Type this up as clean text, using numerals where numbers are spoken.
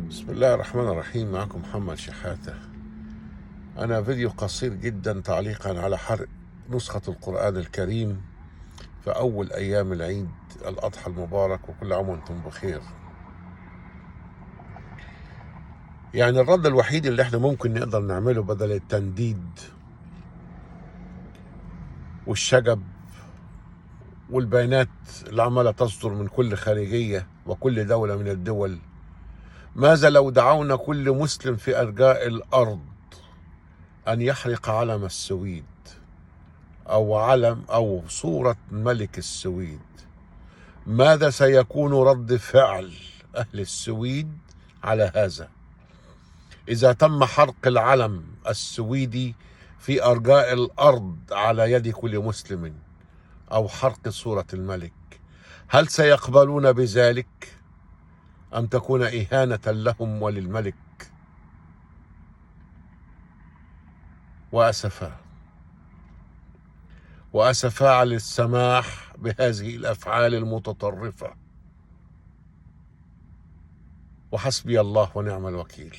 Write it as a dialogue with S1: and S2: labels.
S1: بسم الله الرحمن الرحيم. معكم محمد شحاتة. أنا فيديو قصير جدا تعليقا على حرق نسخة القرآن الكريم في أول أيام العيد الأضحى المبارك، وكل عام وأنتم بخير. يعني الرد الوحيد اللي احنا ممكن نقدر نعمله بدل التنديد والشجب والبيانات اللي عمالة تصدر من كل خارجية وكل دولة من الدول، ماذا لو دعونا كل مسلم في أرجاء الأرض أن يحرق علم السويد أو علم أو صورة ملك السويد؟ ماذا سيكون رد فعل أهل السويد على هذا إذا تم حرق العلم السويدي في أرجاء الأرض على يد كل مسلم، أو حرق صورة الملك؟ هل سيقبلون بذلك أم تكون إهانة لهم وللملك؟ وأسفا على السماح بهذه الأفعال المتطرفة، وحسبي الله ونعم الوكيل.